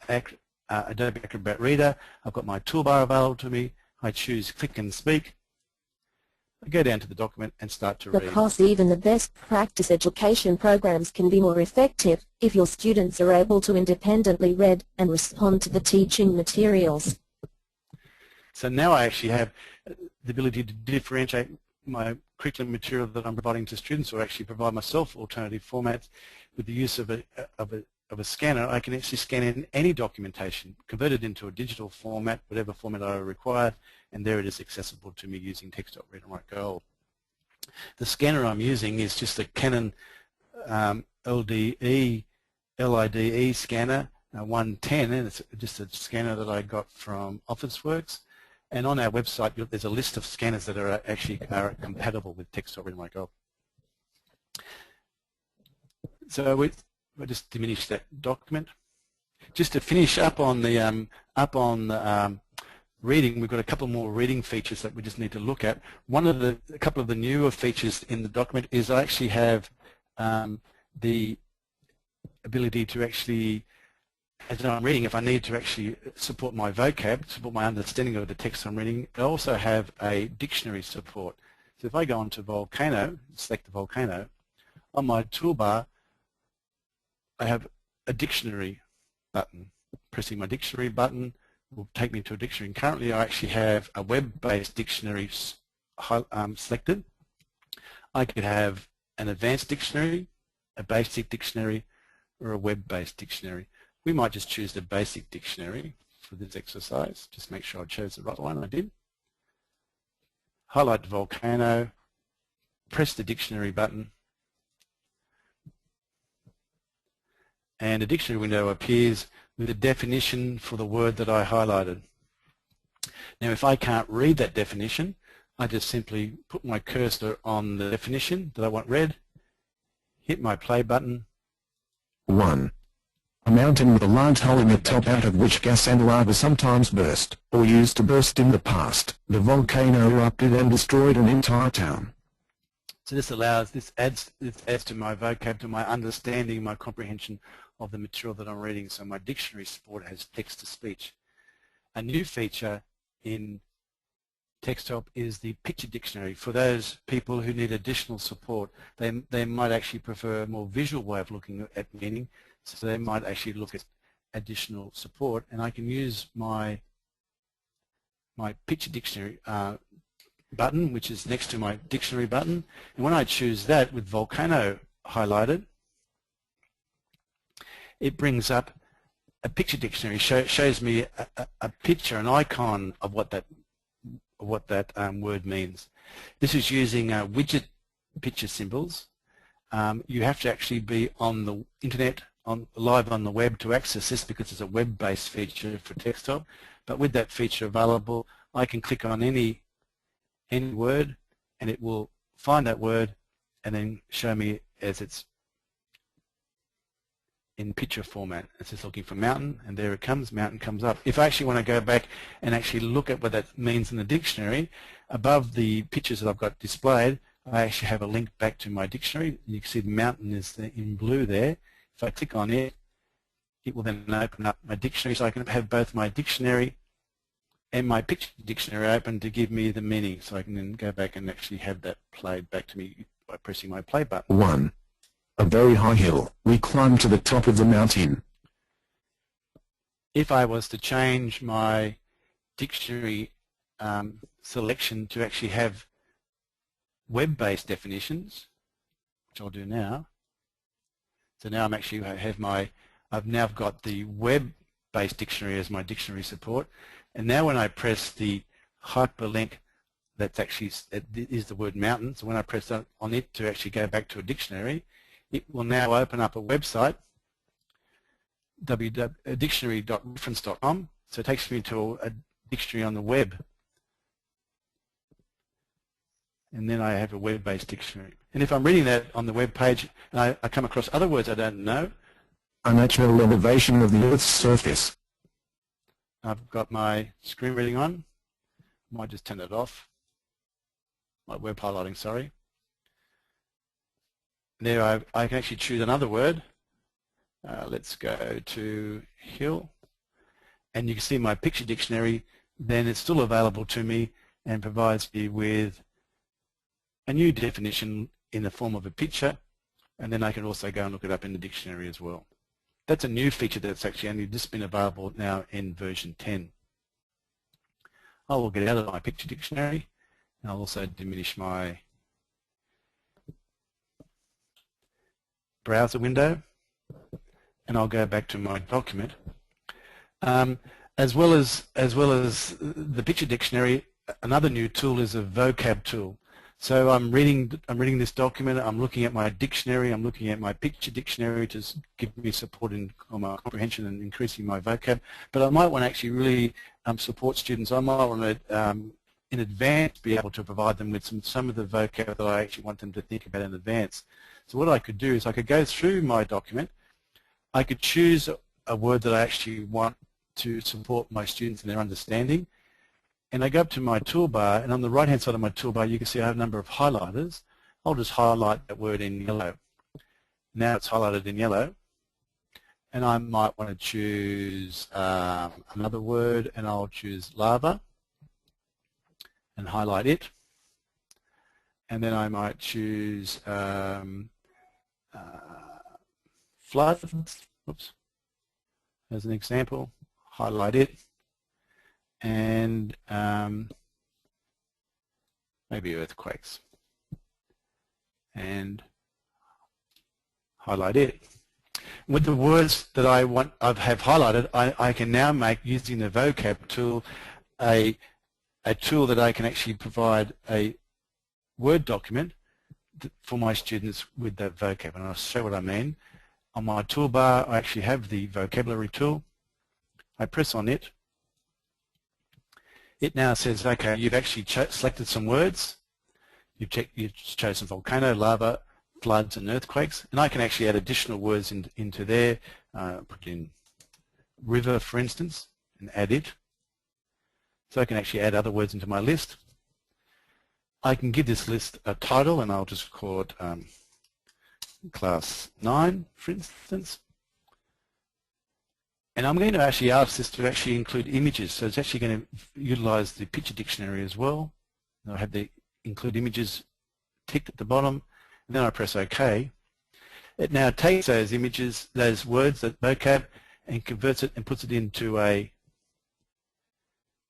Adobe Acrobat Reader. I've got my toolbar available to me. I choose Click and Speak. I go down to the document and start to read.
Because even the best practice education programs can be more effective if your students are able to independently read and respond to the teaching materials.
So now I actually have the ability to differentiate my curriculum material that I'm providing to students, or actually provide myself alternative formats. With the use of a scanner, I can actually scan in any documentation, convert it into a digital format, whatever format I require, and there it is accessible to me using Texthelp Read&Write Go. The scanner I'm using is just a Canon LIDE scanner 110, and it's just a scanner that I got from Officeworks. And on our website, there's a list of scanners that are actually compatible with Texthelp Read&Write Go. So we'll just diminish that document. Just to finish up on the reading, we've got a couple more reading features that we just need to look at. A couple of the newer features in the document is I actually have the ability to actually, as I'm reading, if I need to actually support my vocab, support my understanding of the text I'm reading, I also have a dictionary support. So if I go onto Volcano, select the Volcano, on my toolbar, I have a dictionary button. Pressing my dictionary button will take me to a dictionary. And currently I actually have a web-based dictionary selected. I could have an advanced dictionary, a basic dictionary, or a web-based dictionary. We might just choose the basic dictionary for this exercise. Just make sure I chose the right one. I did. Highlight the Volcano, press the dictionary button, and a dictionary window appears with a definition for the word that I highlighted. Now if I can't read that definition, I just simply put my cursor on the definition that I want read, hit my play button.
1. A mountain with a large hole in the top out of which gas and lava sometimes burst, or used to burst in the past. The volcano erupted and destroyed an entire town.
So this adds to my vocab, to my understanding, my comprehension of the material that I'm reading. So my dictionary support has text-to-speech. A new feature in Texthelp is the picture dictionary. For those people who need additional support, they might actually prefer a more visual way of looking at meaning, so they might actually look at additional support, and I can use my picture dictionary button, which is next to my dictionary button, and when I choose that with Volcano highlighted, it brings up a picture dictionary, shows me a picture, an icon of what that word means. This is using widget picture symbols. You have to actually be on the internet, live on the web to access this, because it's a web-based feature for Texthelp. But with that feature available, I can click on any word, and it will find that word and then show me as it's in picture format. It's just looking for mountain, and there it comes, mountain comes up. If I actually want to go back and actually look at what that means in the dictionary, above the pictures that I've got displayed, I actually have a link back to my dictionary. You can see the mountain is in blue there. If I click on it, it will then open up my dictionary, so I can have both my dictionary and my picture dictionary open to give me the meaning, so I can then go back and actually have that played back to me by pressing my play button.
1. A very high hill. We climb to the top of the mountain.
If I was to change my dictionary selection to actually have web-based definitions, which I'll do now. So now I've now got the web-based dictionary as my dictionary support, and now when I press the hyperlink, that's actually is the word mountain. So when I press on it to actually go back to a dictionary, it will now open up a website, dictionary.reference.com. So it takes me to a dictionary on the web. And then I have a web-based dictionary. And if I'm reading that on the web page and I come across other words I don't know,
A natural elevation of the Earth's surface.
I've got my screen reading on. I might just turn it off. My web highlighting, sorry. There I can actually choose another word. Let's go to hill. And you can see my picture dictionary, then it's still available to me and provides me with a new definition in the form of a picture, and then I can also go and look it up in the dictionary as well. That's a new feature that's actually only just been available now in version 10. I will get out of my picture dictionary, and I'll also diminish my browser window, and I'll go back to my document. As well as the picture dictionary, another new tool is a Vocab Tool. So I'm reading this document, I'm looking at my dictionary, I'm looking at my picture dictionary to give me support on my comprehension and increasing my vocab. But I might want to actually really support students. I might want to, in advance, be able to provide them with some of the vocab that I actually want them to think about in advance. So what I could do is I could go through my document, I could choose a word that I actually want to support my students in their understanding, and I go up to my toolbar, and on the right-hand side of my toolbar you can see I have a number of highlighters. I'll just highlight that word in yellow. Now it's highlighted in yellow, and I might want to choose another word, and I'll choose lava and highlight it. And then I might choose flood, oops, as an example, highlight it, and maybe earthquakes, and highlight it. With the words that I have highlighted, I can now make, using the Vocab Tool, a tool that I can actually provide a Word document for my students with that vocab, and I'll show what I mean. On my toolbar I actually have the vocabulary tool. I press on it. It now says, okay, you've actually selected some words. You've chosen volcano, lava, floods and earthquakes, and I can actually add additional words into there, put in river for instance, and add it. So I can actually add other words into my list. I can give this list a title, and I'll just call it Class 9, for instance. And I'm going to actually ask this to actually include images, so it's actually going to utilise the picture dictionary as well. And I have the include images ticked at the bottom, and then I press OK. It now takes those images, those words, that vocab, and converts it and puts it into a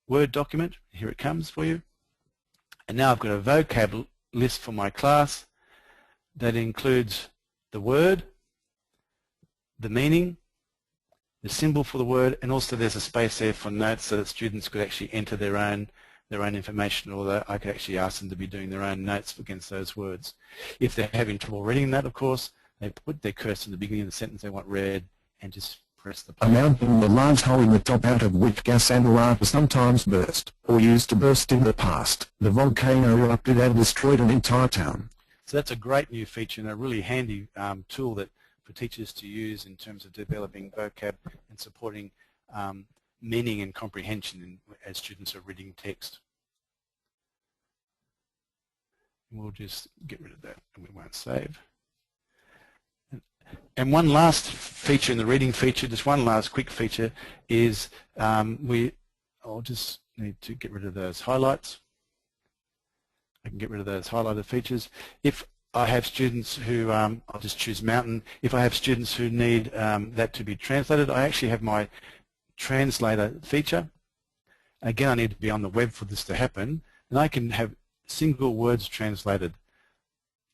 Word document. Here it comes for you. And now I've got a vocab list for my class that includes the word, the meaning, the symbol for the word, and also there's a space there for notes so that students could actually enter their own information, or I could actually ask them to be doing their own notes against those words. If they're having trouble reading that, of course, they put their cursor in the beginning of the sentence they want read and just press the
A mountain, the large hole in the top out of which gas and lava sometimes burst, or used to burst in the past. The volcano erupted and destroyed an entire town.
So that's a great new feature and a really handy tool that for teachers to use in terms of developing vocab and supporting meaning and comprehension as students are reading text. And we'll just get rid of that and we won't save. And one last feature in the reading feature, just one last quick feature, is I'll just need to get rid of those highlights. I can get rid of those highlighted features. If I have students who, I'll just choose mountain. If I have students who need that to be translated, I actually have my translator feature. Again, I need to be on the web for this to happen, and I can have single words translated.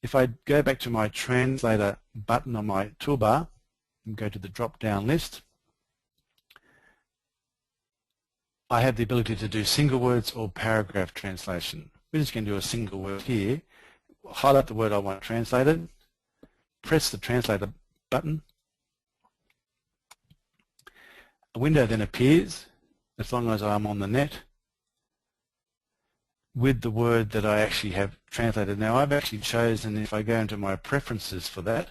If I go back to my translator button on my toolbar and go to the drop-down list, I have the ability to do single words or paragraph translation. We're just going to do a single word here. Highlight the word I want translated, press the translator button. A window then appears, as long as I'm on the net, with the word that I actually have translated. Now I've actually chosen, if I go into my preferences for that,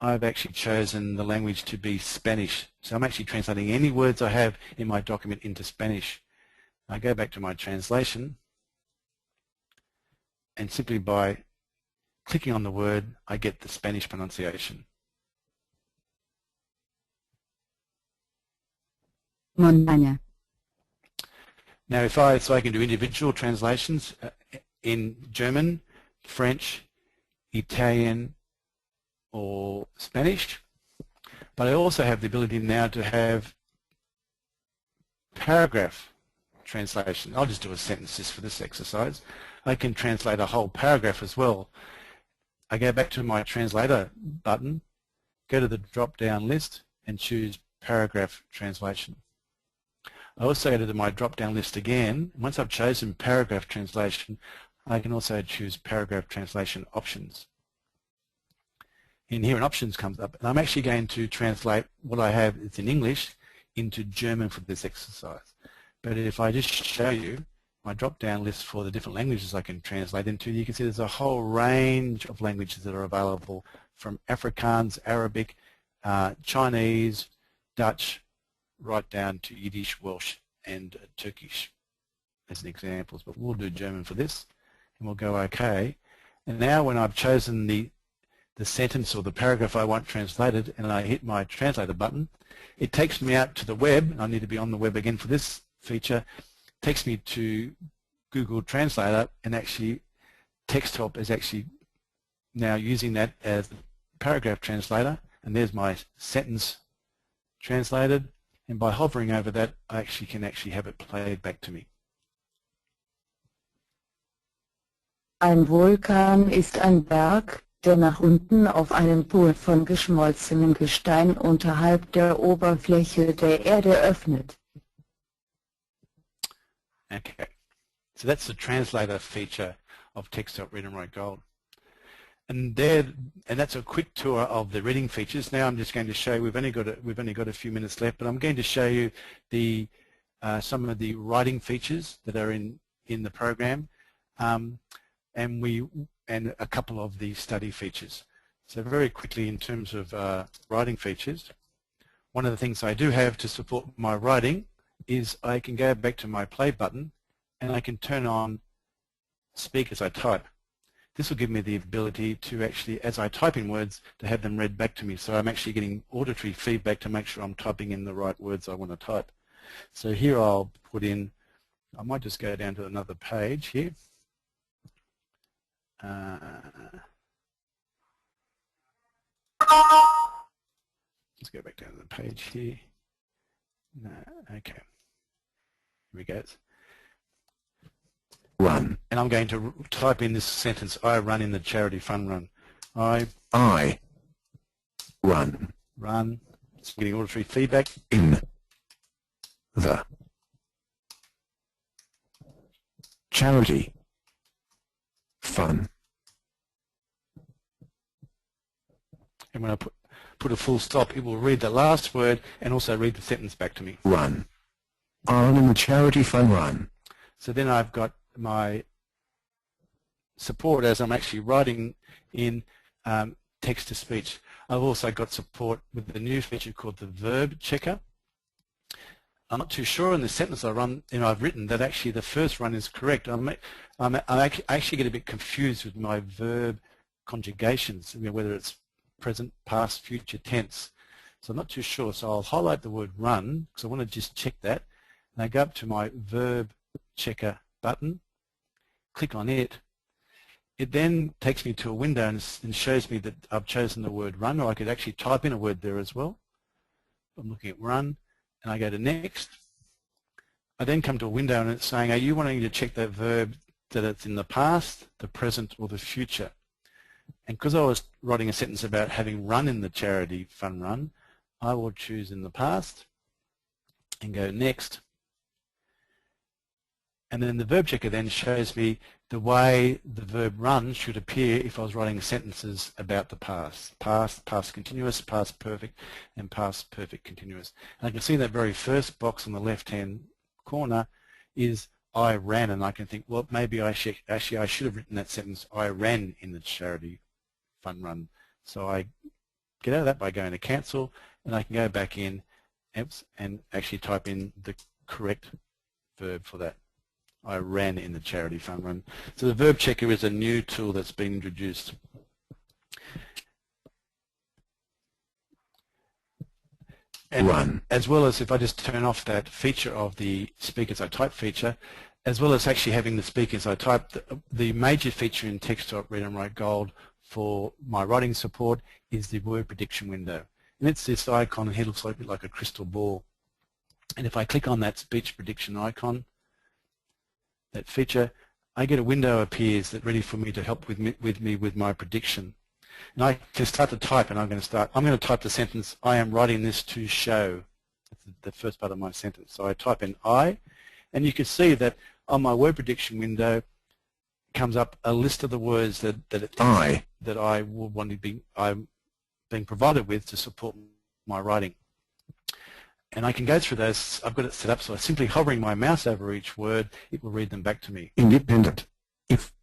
I've actually chosen the language to be Spanish. So I'm actually translating any words I have in my document into Spanish. I go back to my translation, and simply by clicking on the word, I get the Spanish pronunciation.
Montaña.
Now, so I can do individual translations in German, French, Italian, or Spanish, but I also have the ability now to have paragraph translation. I'll just do a sentence just for this exercise. I can translate a whole paragraph as well. I go back to my translator button, go to the drop-down list, and choose paragraph translation. I also go to my drop-down list again. Once I've chosen paragraph translation, I can also choose paragraph translation options. In here, an options comes up, and I'm actually going to translate what I have, it's in English, into German for this exercise. But if I just show you my drop-down list for the different languages I can translate into, you can see there's a whole range of languages that are available, from Afrikaans, Arabic, Chinese, Dutch, right down to Yiddish, Welsh, and Turkish as examples. But we'll do German for this, and we'll go OK. And now when I've chosen the sentence or the paragraph I want translated, and I hit my translator button, it takes me out to the web. I need to be on the web again for this feature. It takes me to Google Translator, and actually Texthelp is actually now using that as the paragraph translator, and there's my sentence translated, and by hovering over that I can have it played back to me.
Ein Vulkan ist ein Berg, der nach unten auf einen Pool von geschmolzenem Gestein unterhalb der Oberfläche der Erde öffnet.
Okay, so that's the translator feature of Texthelp Read&Write Gold. And that's a quick tour of the reading features. Now I'm just going to show you, we've only got a few minutes left, but I'm going to show you some of the writing features that are in the program, and a couple of the study features. So very quickly, in terms of writing features, one of the things I do have to support my writing is I can go back to my play button and I can turn on speak as I type. this will give me the ability to actually, as I type in words, to have them read back to me. So I'm actually getting auditory feedback to make sure I'm typing in the right words I want to type. So here I'll put in, I might just go down to another page here. Let's go back down to the page here. No, okay. Here we go.
Run.
And I'm going to type in this sentence, I run in the charity fund run. I
run.
Run. So getting auditory feedback.
In the charity fund.
And when I put a full stop, it will read the last word and also read the sentence back to me.
Run. I run in the charity fund run.
So then I've got my support as I'm actually writing in text-to-speech. I've also got support with the new feature called the verb checker. I'm not too sure in the sentence I've written that actually the first run is correct. I actually get a bit confused with my verb conjugations, whether it's present, past, future tense. So I'm not too sure. So I'll highlight the word run because I want to just check that. And I go up to my verb checker button, click on it. It then takes me to a window and shows me that I've chosen the word run, or I could actually type in a word there as well. I'm looking at run, and I go to next. I then come to a window and it's saying, are you wanting to check that verb that it's in the past, the present, or the future? And because I was writing a sentence about having run in the charity fund run, I will choose in the past and go next. And then the verb checker then shows me the way the verb run should appear if I was writing sentences about the past. Past, past continuous, past perfect, and past perfect continuous. And I can see that very first box on the left-hand corner is I ran, and I can think, well, maybe I should have written that sentence, I ran in the charity fund run. So I get out of that by going to cancel, and I can go back in and actually type in the correct verb for that. I ran in the charity fund run. So the verb checker is a new tool that's been introduced. And
Run.
As well as if I just turn off that feature of the Speak as I Type feature, as well as actually having the Speak as I Type, the major feature in Texthelp Read&Write Gold for my writing support is the word prediction window. And it's this icon here, looks a bit like a crystal ball. And if I click on that speech prediction icon, that feature, I get a window appears that ready for me to help with me with my prediction. And I can start to type, and I'm going to type the sentence, I am writing this to show. That's the first part of my sentence. So I type in I, and you can see that on my word prediction window comes up a list of the words that I will want to be I'm being provided with to support my writing. And I can go through those. I've got it set up so simply hovering my mouse over each word, it will read them back to me.
Independent. If.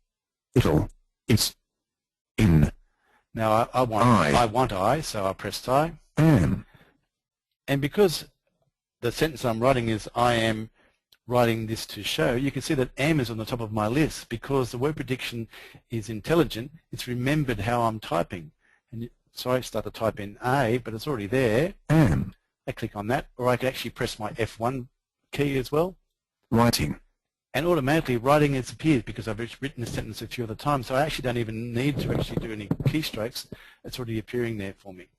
It'll. It's. In.
Now I want I, so I press I.
Am.
And because the sentence I'm writing is I am writing this to show, you can see that am is on the top of my list because the word prediction is intelligent. It's remembered how I'm typing. And so I start to type in A, but it's already there.
Am.
I click on that, or I can actually press my F1 key as well.
Writing.
And automatically writing has appeared because I've written the sentence a few other times, so I actually don't even need to actually do any keystrokes. It's already appearing there for me.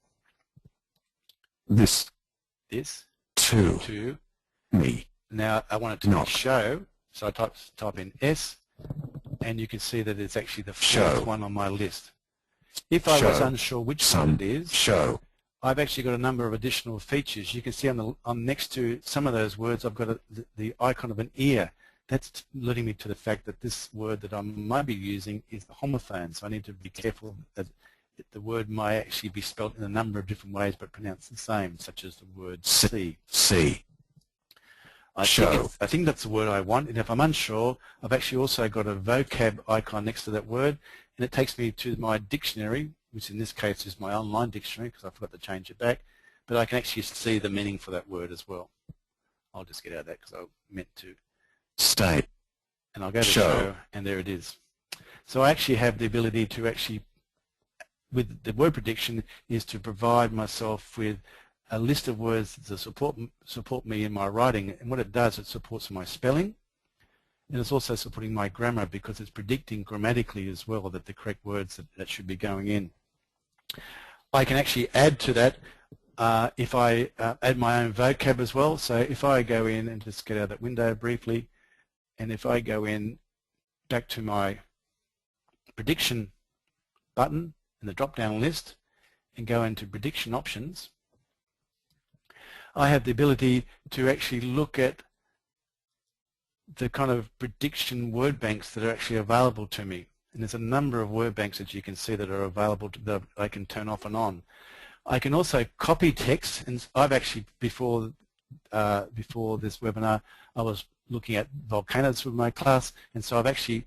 This.
To.
Me.
Now I want it to be show, so I type in S, and you can see that it's actually the fourth one on my list. If I was unsure which one it is, I've actually got a number of additional features. You can see on next to some of those words, I've got the icon of an ear. That's leading me to the fact that this word that I might be using is the homophone, so I need to be careful that the word might actually be spelled in a number of different ways but pronounced the same, such as the word see. I think that's the word I want, and if I'm unsure, I've actually also got a vocab icon next to that word, and it takes me to my dictionary, which in this case is my online dictionary because I forgot to change it back, but I can actually see the meaning for that word as well. I'll just get out of that because I meant to.
State.
And I'll go to show, and there it is. So I actually have the ability to actually, with the word prediction, is to provide myself with a list of words that support me in my writing. And what it does, it supports my spelling, and it's also supporting my grammar, because it's predicting grammatically as well that the correct words that should be going in. I can actually add to that if I add my own vocab as well. So if I go in and just get out of that window briefly, and if I go in back to my prediction button in the drop-down list and go into prediction options, I have the ability to actually look at the kind of prediction word banks that are actually available to me. And there's a number of word banks that you can see that are available that I can turn off and on. I can also copy text, and I've actually, before this webinar, I was looking at volcanoes with my class, and so I've actually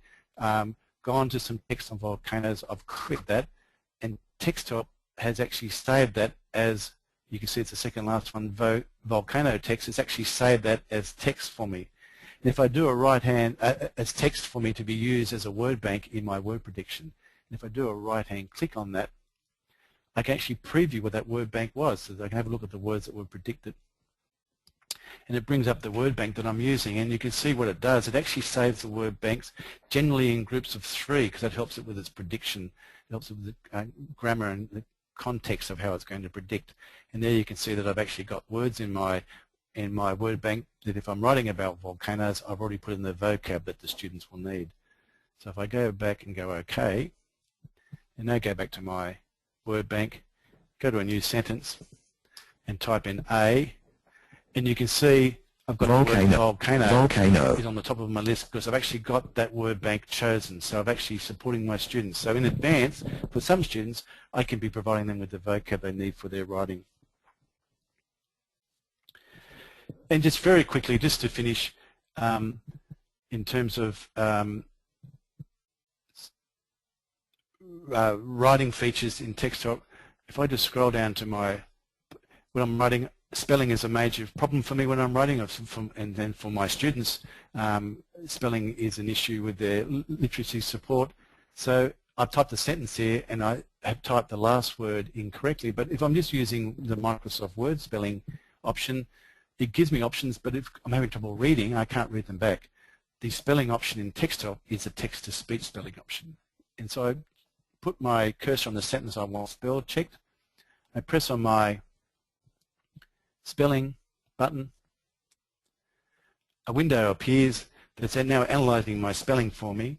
gone to some text on volcanoes. I've copied that, and Texthelp has actually saved that as, you can see it's the second last one, volcano text. It's actually saved that as text for me. And if I do a right-hand, as text for me to be used as a word bank in my word prediction, and if I do a right-hand click on that, I can actually preview what that word bank was, so that I can have a look at the words that were predicted. And it brings up the word bank that I'm using, and you can see what it does. It actually saves the word banks generally in groups of 3, because that helps it with its prediction. It helps it with the grammar and the context of how it's going to predict. And there you can see that I've actually got words in my word bank that if I'm writing about volcanoes, I've already put in the vocab that the students will need. So if I go back and go OK, and now go back to my word bank, go to a new sentence and type in A, and you can see I've got volcano is on the top of my list, because I've actually got that word bank chosen. So I'm actually supporting my students. So in advance, for some students, I can be providing them with the vocab they need for their writing. And just very quickly, just to finish, in terms of writing features in Texthelp, if I just scroll down to when I'm writing, spelling is a major problem for me when I'm writing, and then for my students, spelling is an issue with their literacy support. So I've typed a sentence here, and I have typed the last word incorrectly, but if I'm just using the Microsoft Word spelling option, it gives me options, but if I'm having trouble reading, I can't read them back. The spelling option in Texthelp is a text-to-speech spelling option. And so I put my cursor on the sentence I want spell checked. I press on my spelling button. A window appears that's now analyzing my spelling for me.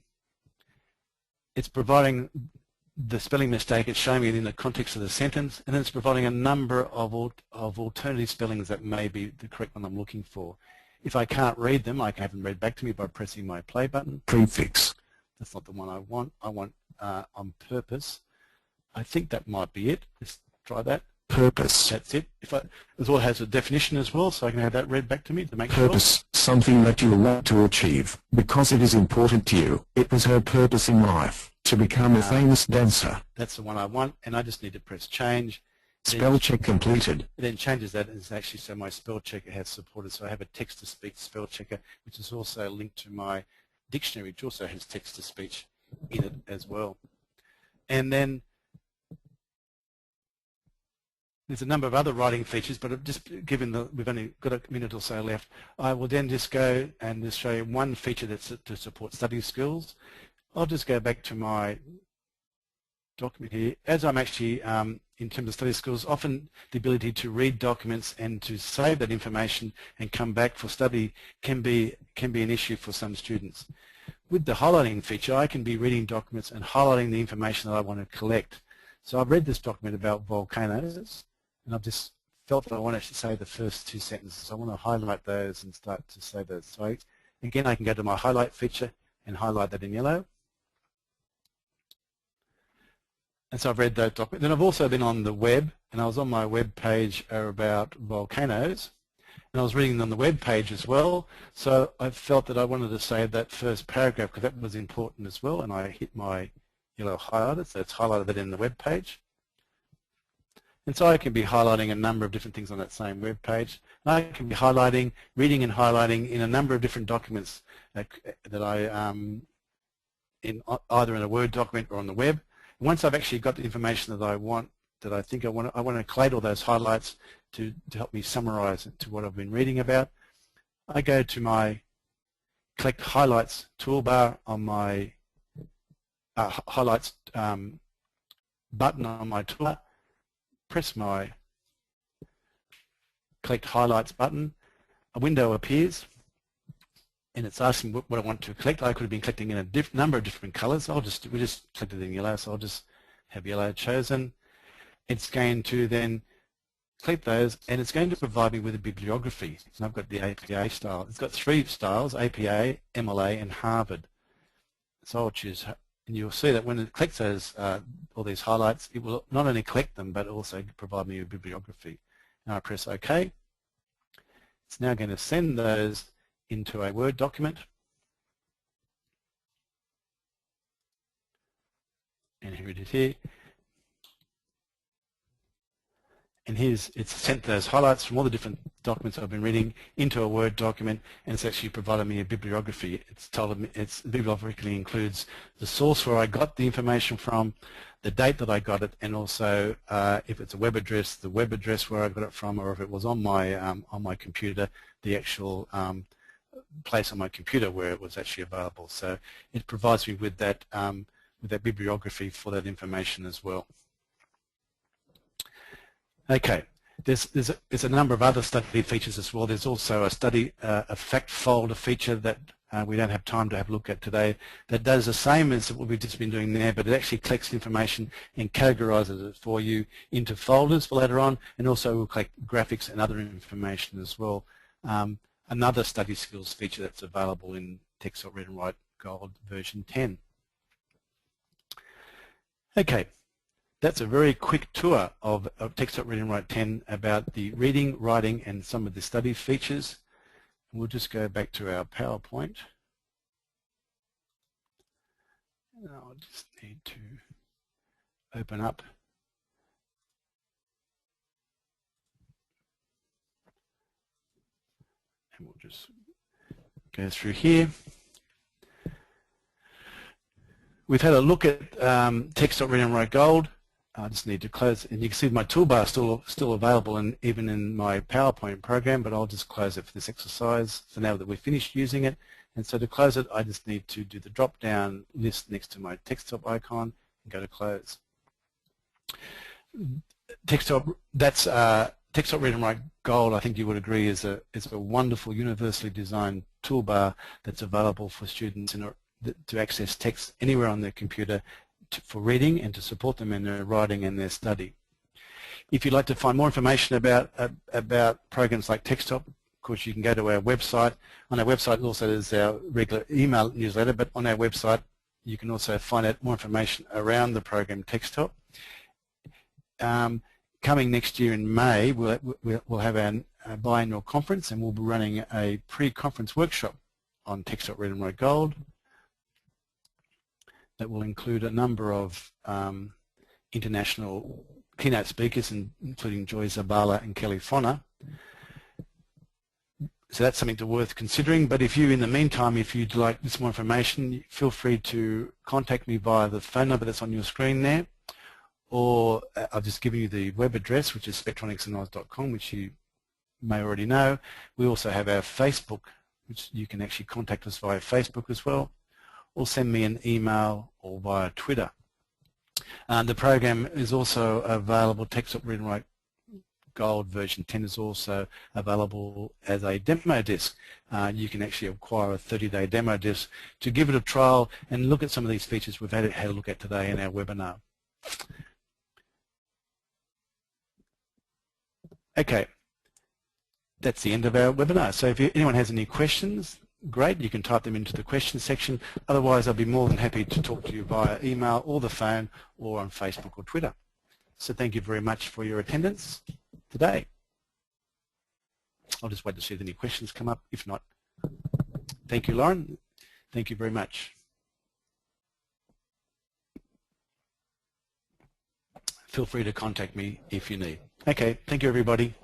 It's providing the spelling mistake, it's showing me it in the context of the sentence, and then it's providing a number of alternative spellings that may be the correct one I'm looking for. If I can't read them, I can have them read back to me by pressing my play button. Prefix. That's not the one I want. I want on purpose. I think that might be it. Let's try that. Purpose. That's it. It also has a definition as well, so I can have that read back to me to make sure.
Purpose, something that you want to achieve, because it is important to you. It was her purpose in life, to become a famous dancer.
That's the one I want, and I just need to press change.
Spell check completed.
It then changes that, and it's actually so my spell checker has supported. So I have a text-to-speech spell checker, which is also linked to my dictionary, which also has text-to-speech in it as well. And then there's a number of other writing features, but just given that we've only got a minute or so left, I will then just go and just show you one feature that's to support study skills. I'll just go back to my document here. As I'm actually, in terms of study skills, often the ability to read documents and to save that information and come back for study can be an issue for some students. With the highlighting feature, I can be reading documents and highlighting the information that I want to collect. So I've read this document about volcanoes, and I've just felt that I want to say the first 2 sentences. So I want to highlight those and start to say those. So again, I can go to my highlight feature and highlight that in yellow. And so I've read that document. Then I've also been on the web, and I was on my web page about volcanoes, and I was reading on the web page as well. So I felt that I wanted to say that first paragraph because that was important as well, and I hit my yellow highlighter, so it's highlighted that in the web page. And so I can be highlighting a number of different things on that same web page. I can be highlighting, reading and highlighting in a number of different documents that I either in a Word document or on the web. And once I've actually got the information that I want, I want to collate all those highlights to help me summarize it to what I've been reading about. I go to my Collect Highlights toolbar on my Highlights button on my toolbar, press my Collect Highlights button, a window appears and it's asking what I want to collect. I could have been collecting in a number of different colors. We just selected in yellow, so I'll just have yellow chosen. It's going to then collect those, and it's going to provide me with a bibliography. And I've got the APA style. It's got 3 styles: APA, MLA, and Harvard. So I'll choose, and you'll see that when it collects those all these highlights, it will not only collect them but also provide me a bibliography. Now I press OK. It's now going to send those into a Word document, and here it is here. And it's sent those highlights from all the different documents I've been reading into a Word document, and it's actually provided me a bibliography. It's told me the bibliography includes the source where I got the information from, the date that I got it, and also if it's a web address, the web address where I got it from, or if it was on my computer, the actual place on my computer where it was actually available. So it provides me with that bibliography for that information as well. Okay, there's a number of other study features as well. There's also a fact folder feature that we don't have time to have a look at today, that does the same as what we've just been doing there, but it actually collects information and categorizes it for you into folders for later on, and also will collect graphics and other information as well. Another study skills feature that's available in Texthelp Read&Write Gold version 10. Okay. That's a very quick tour of Texthelp Read&Write 10 about the reading, writing, and some of the study features. We'll just go back to our PowerPoint. I'll just need to open up. And we'll just go through here. We've had a look at Texthelp Read&Write Gold. I just need to close, and you can see my toolbar is still available, and even in my PowerPoint program, but I'll just close it for this exercise for now that we've finished using it. And so to close it, I just need to do the drop-down list next to my Texthelp icon and go to close. Texthelp Read&Write Gold, I think you would agree, is a wonderful universally designed toolbar that's available for students to access text anywhere on their computer for reading and to support them in their writing and their study. If you'd like to find more information about programs like Texthelp, of course you can go to our website. On our website also there's our regular email newsletter, but on our website you can also find out more information around the program Texthelp. Coming next year in May, we'll have our biannual conference, and we'll be running a pre-conference workshop on Texthelp Read&Write Gold that will include a number of international keynote speakers, including Joy Zabala and Kelly Fonner. So that's something worth considering. But if you, in the meantime, if you'd like some more information, feel free to contact me via the phone number that's on your screen there, or I've just given you the web address, which is spectronicsandnoise.com, which you may already know. We also have our Facebook, which you can actually contact us via Facebook as well, or send me an email or via Twitter. The program is also available. Texthelp Read&Write Gold version 10 is also available as a demo disc. You can actually acquire a 30-day demo disc to give it a trial and look at some of these features we've had a look at today in our webinar. Okay, that's the end of our webinar. So if anyone has any questions, great, you can type them into the questions section. Otherwise, I'll be more than happy to talk to you via email or the phone or on Facebook or Twitter. So thank you very much for your attendance today. I'll just wait to see if any questions come up. If not, thank you, Lauren. Thank you very much. Feel free to contact me if you need. Okay, thank you, everybody.